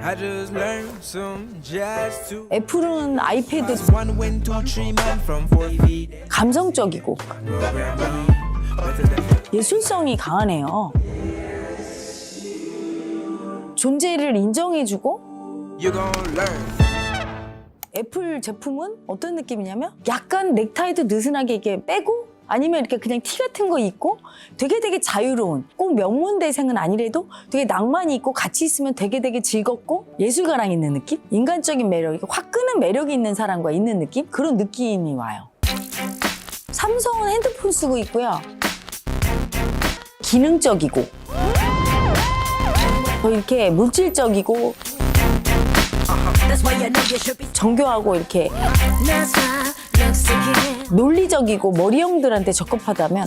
I just learned some jazz too. 애플은 아이패드 One win, two, three man from 4 feet. 감성적이고 Program me better than 예술성이 강하네요. 존재를 인정해주고 you gon' learn. 애플 제품은 어떤 느낌이냐면 약간 넥타이도 느슨하게 이렇게 빼고 아니면 이렇게 그냥 티 같은 거 입고 되게 자유로운 꼭 명문대생은 아니래도 되게 낭만이 있고 같이 있으면 되게 즐겁고 예술가랑 있는 느낌? 인간적인 매력, 확 끄는 매력이 있는 사람과 있는 느낌? 그런 느낌이 와요. 삼성은 핸드폰 쓰고 있고요. 기능적이고 더 이렇게 물질적이고 정교하고 이렇게 논리적이고 머리형들한테 적합하다면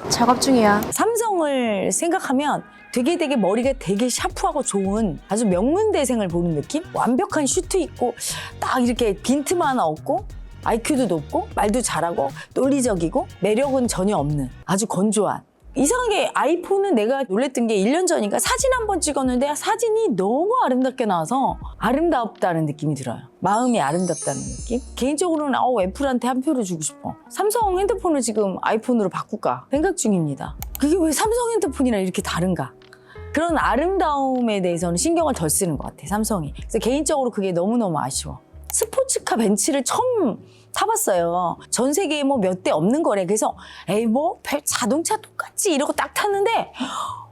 작업 중이야. 삼성을 생각하면 되게 머리가 되게 샤프하고 좋은 아주 명문대생을 보는 느낌? 완벽한 슈트 입고 딱 이렇게 빈틈 하나 없고 IQ도 높고 말도 잘하고 논리적이고 매력은 전혀 없는 아주 건조한 이상하게 아이폰은 내가 놀랬던 게 1년 전인가 사진 한번 찍었는데 사진이 너무 아름답게 나와서 아름답다는 느낌이 들어요. 마음이 아름답다는 느낌? 개인적으로는 애플한테 한 표를 주고 싶어. 삼성 핸드폰을 지금 아이폰으로 바꿀까 생각 중입니다. 그게 왜 삼성 핸드폰이랑 이렇게 다른가? 그런 아름다움에 대해서는 신경을 덜 쓰는 것 같아, 삼성이. 그래서 개인적으로 그게 너무너무 아쉬워. 스포츠카 벤츠를 처음 타봤어요. 전 세계에 뭐 몇 대 없는 거래. 그래서 에이 뭐 자동차 똑같지 이러고 딱 탔는데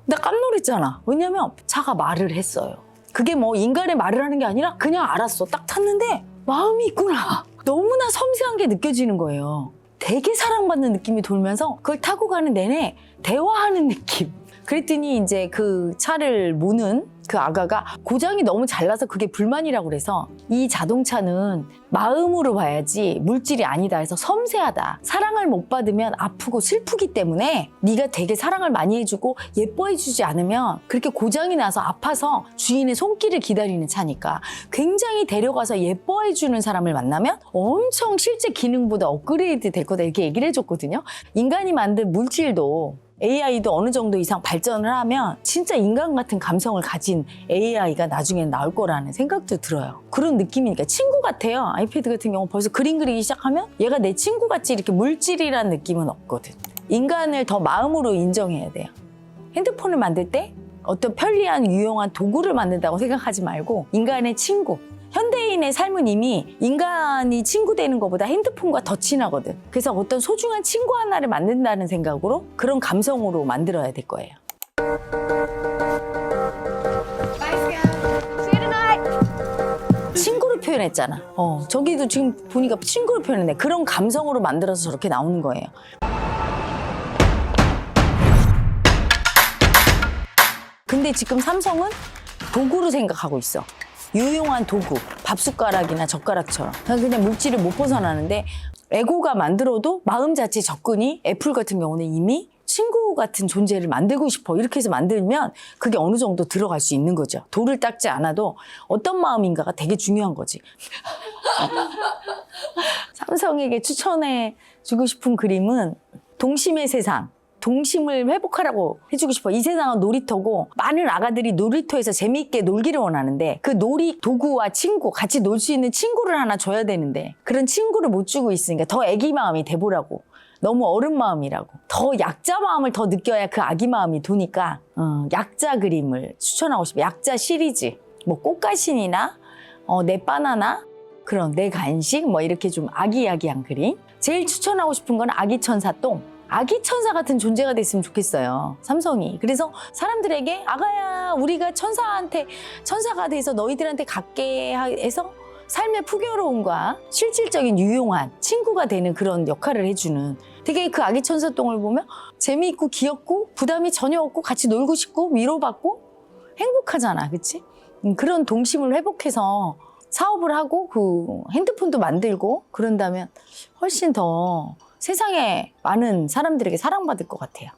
나 깜놀했잖아. 왜냐면 차가 말을 했어요. 그게 뭐 인간의 말을 하는 게 아니라 그냥 알았어. 딱 탔는데 마음이 있구나. 너무나 섬세한 게 느껴지는 거예요. 되게 사랑받는 느낌이 돌면서 그걸 타고 가는 내내 대화하는 느낌. 그랬더니 이제 그 차를 모는 그 아가가 고장이 너무 잘 나서 그게 불만이라고 그래서 이 자동차는 마음으로 봐야지 물질이 아니다 해서 섬세하다. 사랑을 못 받으면 아프고 슬프기 때문에 네가 되게 사랑을 많이 해주고 예뻐해주지 않으면 그렇게 고장이 나서 아파서 주인의 손길을 기다리는 차니까 굉장히 데려가서 예뻐해주는 사람을 만나면 엄청 실제 기능보다 업그레이드 될 거다 이렇게 얘기를 해줬거든요. 인간이 만든 물질도 AI도 어느 정도 이상 발전을 하면 진짜 인간 같은 감성을 가진 AI가 나중에 나올 거라는 생각도 들어요. 그런 느낌이니까 친구 같아요. 아이패드 같은 경우 벌써 그림 그리기 시작하면 얘가 내 친구 같이 이렇게 물질이란 느낌은 없거든. 인간을 더 마음으로 인정해야 돼요. 핸드폰을 만들 때 어떤 편리한 유용한 도구를 만든다고 생각하지 말고 인간의 친구. 현대인의 삶은 이미 인간이 친구 되는 것보다 핸드폰과 더 친하거든. 그래서 어떤 소중한 친구 하나를 만든다는 생각으로 그런 감성으로 만들어야 될 거예요. 친구를 표현했잖아. 저기도 지금 보니까 친구를 표현했네. 그런 감성으로 만들어서 저렇게 나오는 거예요. 근데 지금 삼성은 도구로 생각하고 있어. 유용한 도구, 밥숟가락이나 젓가락처럼 그냥 물질을 못 벗어나는데 에고가 만들어도 마음 자체 접근이 애플 같은 경우는 이미 친구 같은 존재를 만들고 싶어 이렇게 해서 만들면 그게 어느 정도 들어갈 수 있는 거죠. 돌을 닦지 않아도 어떤 마음인가가 되게 중요한 거지. 삼성에게 추천해 주고 싶은 그림은 동심의 세상. 동심을 회복하라고 해주고 싶어. 이 세상은 놀이터고 많은 아가들이 놀이터에서 재미있게 놀기를 원하는데 그 놀이 도구와 친구 같이 놀 수 있는 친구를 하나 줘야 되는데 그런 친구를 못 주고 있으니까 더 애기 마음이 돼보라고. 너무 어른 마음이라고. 더 약자 마음을 더 느껴야 그 아기 마음이 도니까 약자 그림을 추천하고 싶어. 약자 시리즈. 뭐 꽃가신이나 내 바나나 그런 내 간식 뭐 이렇게 좀 아기야기한 그림. 제일 추천하고 싶은 건 아기 천사 똥. 아기 천사 같은 존재가 됐으면 좋겠어요. 삼성이. 그래서 사람들에게 아가야 우리가 천사가 돼서 너희들한테 갖게 해서 삶의 풍요로움과 실질적인 유용한 친구가 되는 그런 역할을 해주는 되게 그 아기 천사 똥을 보면 재미있고 귀엽고 부담이 전혀 없고 같이 놀고 싶고 위로받고 행복하잖아. 그치? 그런 동심을 회복해서 사업을 하고 그 핸드폰도 만들고 그런다면 훨씬 더 세상에 많은 사람들에게 사랑받을 것 같아요.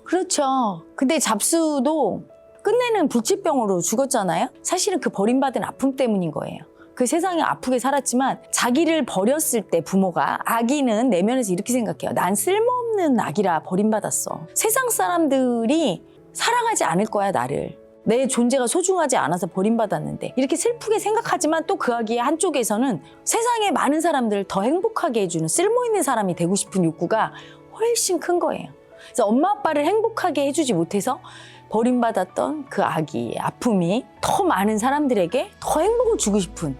그렇죠. 근데 잡스도 끝내는 불치병으로 죽었잖아요. 사실은 그 버림받은 아픔 때문인 거예요. 그 세상에 아프게 살았지만 자기를 버렸을 때 부모가 아기는 내면에서 이렇게 생각해요. 난 쓸모없는 아기라 버림받았어. 세상 사람들이 사랑하지 않을 거야 나를. 내 존재가 소중하지 않아서 버림받았는데 이렇게 슬프게 생각하지만 또 그 아기의 한쪽에서는 세상에 많은 사람들을 더 행복하게 해주는 쓸모있는 사람이 되고 싶은 욕구가 훨씬 큰 거예요. 그래서 엄마 아빠를 행복하게 해주지 못해서 버림받았던 그 아기의 아픔이 더 많은 사람들에게 더 행복을 주고 싶은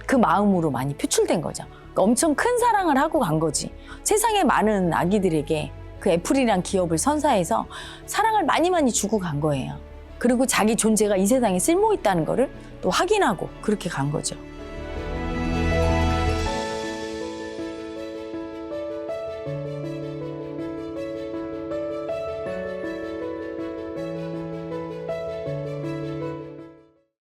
그 마음으로 많이 표출된 거죠. 그러니까 엄청 큰 사랑을 하고 간 거지. 세상에 많은 아기들에게 그 애플이란 기업을 선사해서 사랑을 많이 주고 간 거예요. 그리고 자기 존재가 이 세상에 쓸모있다는 거를 또 확인하고 그렇게 간 거죠.